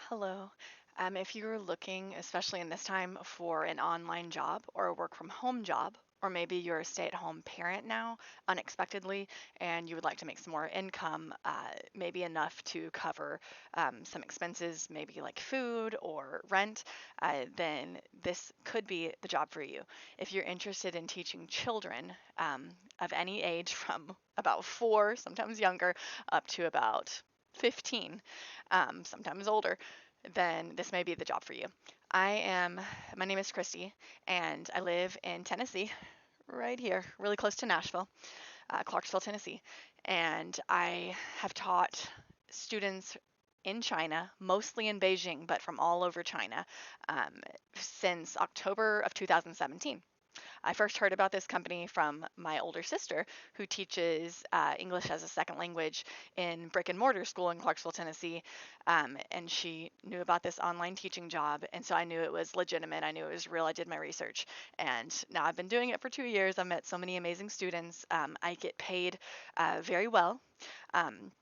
Hello. If you're looking, especially in this time, for an online job or a work from home job, or maybe you're a stay at home parent now unexpectedly and you would like to make some more income, maybe enough to cover some expenses, maybe like food or rent, then this could be the job for you. If you're interested in teaching children of any age from about 4, sometimes younger, up to about 15, sometimes older, then this may be the job for you. My name is Kristi, and I live in Tennessee, right here, really close to Nashville, Clarksville, Tennessee. And I have taught students in China, mostly in Beijing, but from all over China, since October of 2017. I first heard about this company from my older sister, who teaches English as a second language in brick and mortar school in Clarksville, Tennessee. And she knew about this online teaching job. And so I knew it was legitimate. I knew it was real. I did my research. And now I've been doing it for 2 years. I've met so many amazing students. I get paid very well. Um,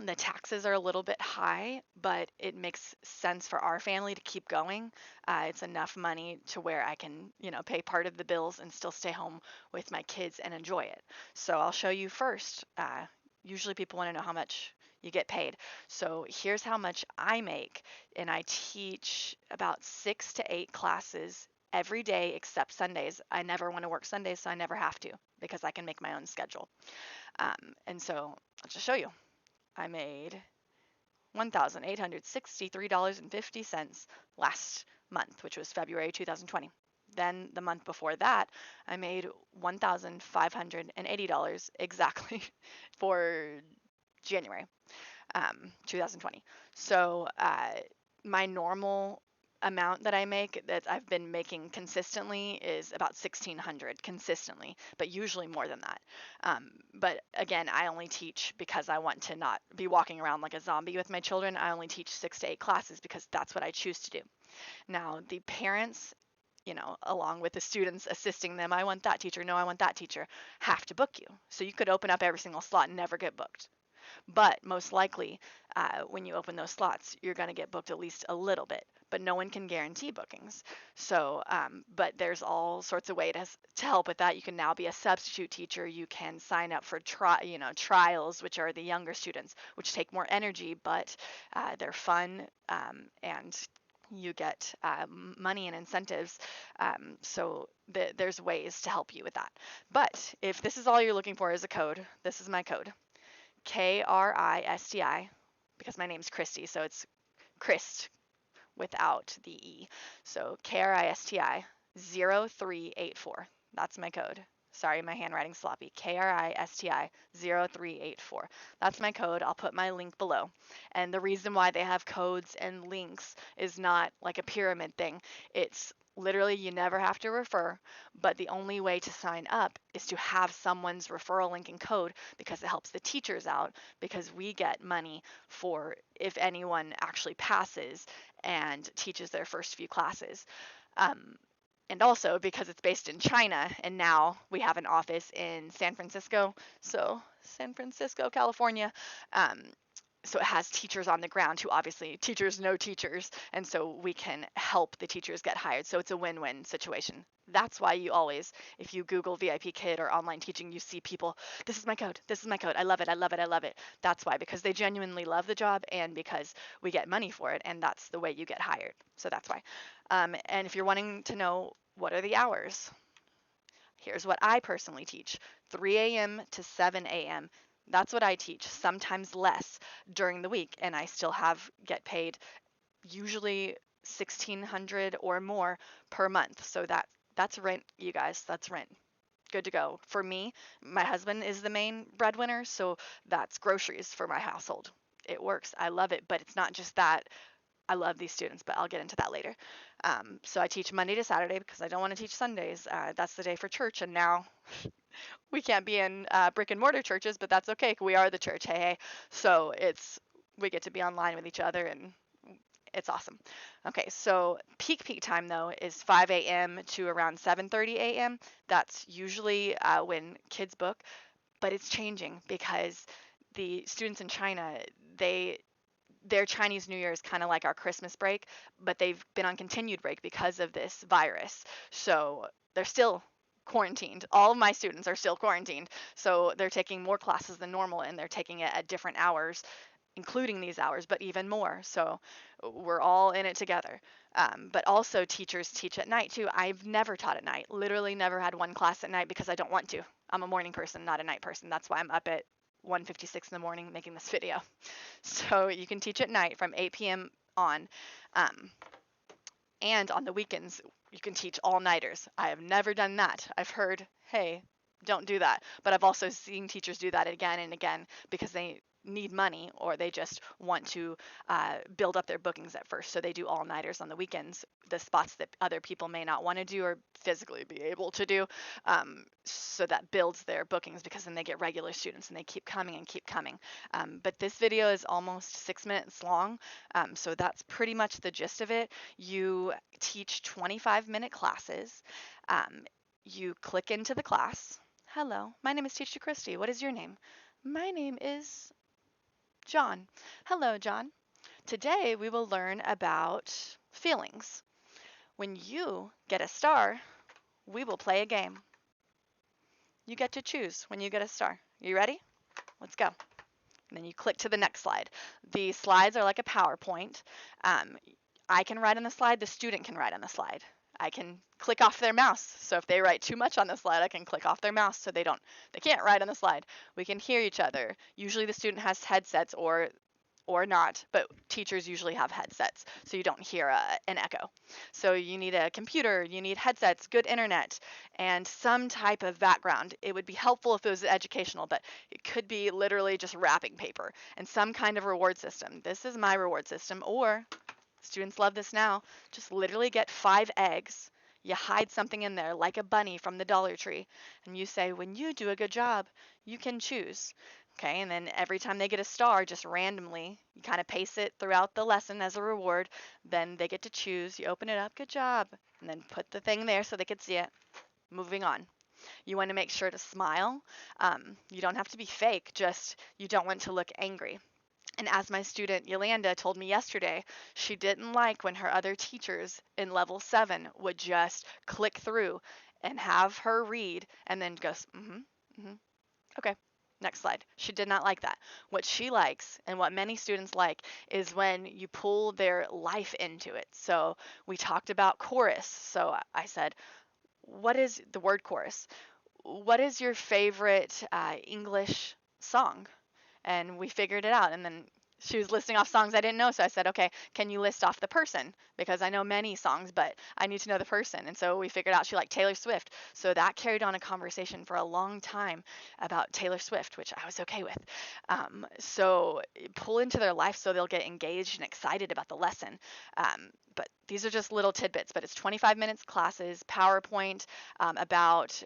the taxes are a little bit high, but it makes sense for our family to keep going. It's enough money to where I can, pay part of the bills and still stay home with my kids and enjoy it. So I'll show you first. Usually people want to know how much you get paid. So here's how much I make, and I teach about 6 to 8 classes every day except Sundays. I never want to work Sundays, so I never have to because I can make my own schedule. And so I'll just show you. I made $1,863.50 last month, which was February 2020. Then the month before that, I made $1,580 exactly for January 2020. So my normal amount that I make that I've been making consistently is about 1600 consistently, but usually more than that. But again, I only teach because I want to not be walking around like a zombie with my children. I only teach 6 to 8 classes because that's what I choose to do. Now, the parents, along with the students assisting them, I want that teacher, no, I want that teacher, have to book you. So you could open up every single slot and never get booked. But most likely, when you open those slots, you're going to get booked at least a little bit. But no one can guarantee bookings. So, but there's all sorts of ways to help with that. You can now be a substitute teacher. You can sign up for trials, which are the younger students, which take more energy, but they're fun, and you get money and incentives. There's ways to help you with that. But if this is all you're looking for is a code, this is my code. Kristi, because my name's Kristi, so it's Christ without the E. So Kristi 0384. That's my code. Sorry, my handwriting's sloppy. Kristi 0384. That's my code. I'll put my link below. And the reason why they have codes and links is not like a pyramid thing. It's literally you never have to refer, but the only way to sign up is to have someone's referral link and code because it helps the teachers out because we get money for if anyone actually passes and teaches their first few classes. Um, and also because it's based in China, and now we have an office in San Francisco, so San Francisco, California. Um, so it has teachers on the ground who obviously teachers know teachers, and so we can help the teachers get hired. So it's a win-win situation. That's why you always, if you Google VIPKid or online teaching, you see people, this is my code, this is my code, I love it, I love it, I love it. That's why, because they genuinely love the job and because we get money for it, and that's the way you get hired. So that's why. And if you're wanting to know what are the hours, here's what I personally teach: 3 a.m. to 7 a.m. That's what I teach, sometimes less during the week, and I still get paid usually 1600 or more per month. So that's rent, you guys. That's rent. Good to go. For me, my husband is the main breadwinner, so that's groceries for my household. It works. I love it, but it's not just that. I love these students, but I'll get into that later. So I teach Monday to Saturday because I don't want to teach Sundays. That's the day for church, and now we can't be in brick and mortar churches, but that's okay. We are the church. Hey, hey. So we get to be online with each other, and it's awesome. Okay, so peak time though is 5 a.m. to around 7:30 a.m. That's usually when kids book, but it's changing because the students in China, they their Chinese New Year is kind of like our Christmas break, but they've been on continued break because of this virus. So they're still quarantined. All of my students are still quarantined. So they're taking more classes than normal and they're taking it at different hours, including these hours, but even more. So we're all in it together. But also teachers teach at night too. I've never taught at night, literally never had one class at night because I don't want to. I'm a morning person, not a night person. That's why I'm up at 1:56 in the morning making this video. So you can teach at night from 8 p.m. on. Um, and on the weekends, you can teach all-nighters. I have never done that. I've heard, hey, don't do that. But I've also seen teachers do that again and again because they need money or they just want to build up their bookings at first. So they do all-nighters on the weekends, the spots that other people may not want to do or physically be able to do. So that builds their bookings because then they get regular students and they keep coming and keep coming. But this video is almost 6 minutes long. So that's pretty much the gist of it. You teach 25-minute classes. You click into the class. Hello, my name is Teacher Kristi. What is your name? My name is John. Hello, John. Today we will learn about feelings. When you get a star, we will play a game. You get to choose when you get a star. You ready? Let's go. And then you click to the next slide. The slides are like a PowerPoint. I can write on the slide, the student can write on the slide. I can click off their mouse. So if they write too much on the slide, I can click off their mouse so they can't write on the slide. We can hear each other. Usually the student has headsets or not, but teachers usually have headsets, so you don't hear an echo. So you need a computer, you need headsets, good internet, and some type of background. It would be helpful if it was educational, but it could be literally just wrapping paper and some kind of reward system. This is my reward system, or students love this now, just literally get 5 eggs. You hide something in there like a bunny from the Dollar Tree, and you say, when you do a good job, you can choose. Okay, and then every time they get a star, just randomly, you kind of pace it throughout the lesson as a reward. Then they get to choose. You open it up, good job, and then put the thing there so they could see it. Moving on. You want to make sure to smile. You don't have to be fake, just you don't want to look angry. And as my student Yolanda told me yesterday, she didn't like when her other teachers in level 7 would just click through and have her read and then goes, okay. Next slide. She did not like that. What she likes and what many students like is when you pull their life into it. So we talked about chorus. So I said, what is the word chorus? What is your favorite English song? And we figured it out. And then she was listing off songs I didn't know. So I said, okay, can you list off the person? Because I know many songs, but I need to know the person. And so we figured out she liked Taylor Swift. So that carried on a conversation for a long time about Taylor Swift, which I was okay with. So pull into their life so they'll get engaged and excited about the lesson. But these are just little tidbits, but it's 25 minutes classes, PowerPoint, about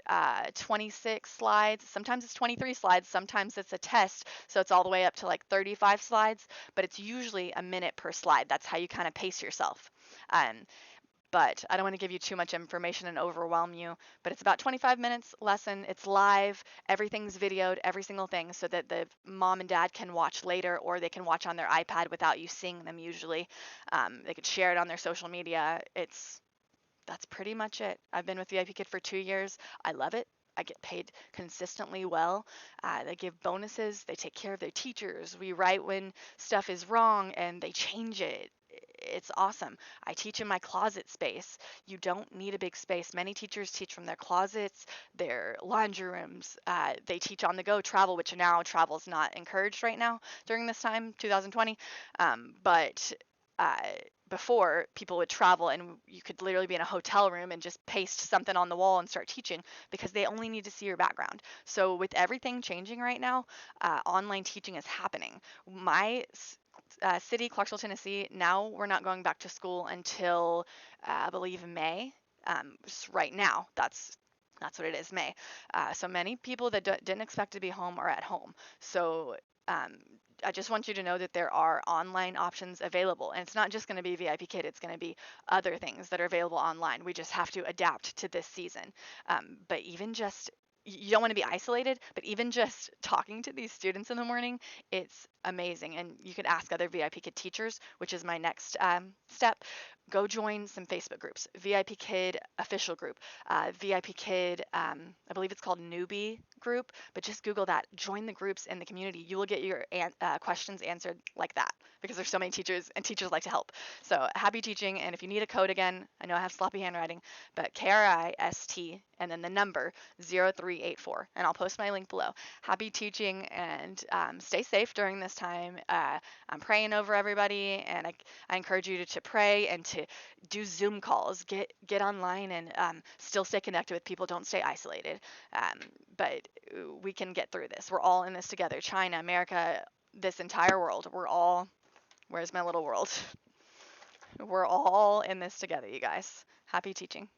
26 slides. Sometimes it's 23 slides. Sometimes it's a test. So it's all the way up to like 35 slides, but it's usually a minute per slide. That's how you kind of pace yourself. But I don't want to give you too much information and overwhelm you, but it's about 25 minutes lesson. It's live. Everything's videoed, every single thing, so that the mom and dad can watch later or they can watch on their iPad without you seeing them usually. They could share it on their social media. That's pretty much it. I've been with VIPKid for 2 years. I love it. I get paid consistently well. They give bonuses. They take care of their teachers. We write when stuff is wrong and they change it. It's awesome. I teach in my closet space. You don't need a big space. Many teachers teach from their closets, their laundry rooms. They teach on the go travel, which now travel is not encouraged right now during this time, 2020. But before, people would travel and you could literally be in a hotel room and just paste something on the wall and start teaching because they only need to see your background. So with everything changing right now, online teaching is happening. My city, Clarksville, Tennessee, now we're not going back to school until I believe May. Right now, that's what it is, May. So many people that didn't expect to be home are at home. So I just want you to know that there are online options available. And it's not just going to be VIPKid, it's going to be other things that are available online. We just have to adapt to this season. But even just you don't want to be isolated, but even just talking to these students in the morning, it's amazing. And you could ask other VIPKid teachers, which is my next step. Go join some Facebook groups. VIPKid official group, VIPKid, I believe it's called newbie group, but just Google that. Join the groups in the community. You will get your questions answered like that because there's so many teachers and teachers like to help. So happy teaching. And if you need a code again, I know I have sloppy handwriting, but KRIST and then the number 0384. And I'll post my link below. Happy teaching and stay safe during this time. I'm praying over everybody, and I encourage you to pray and to do Zoom calls. Get online and still stay connected with people. Don't stay isolated. But we can get through this. We're all in this together. China, America, this entire world. We're all, where's my little world? We're all in this together, you guys. Happy teaching.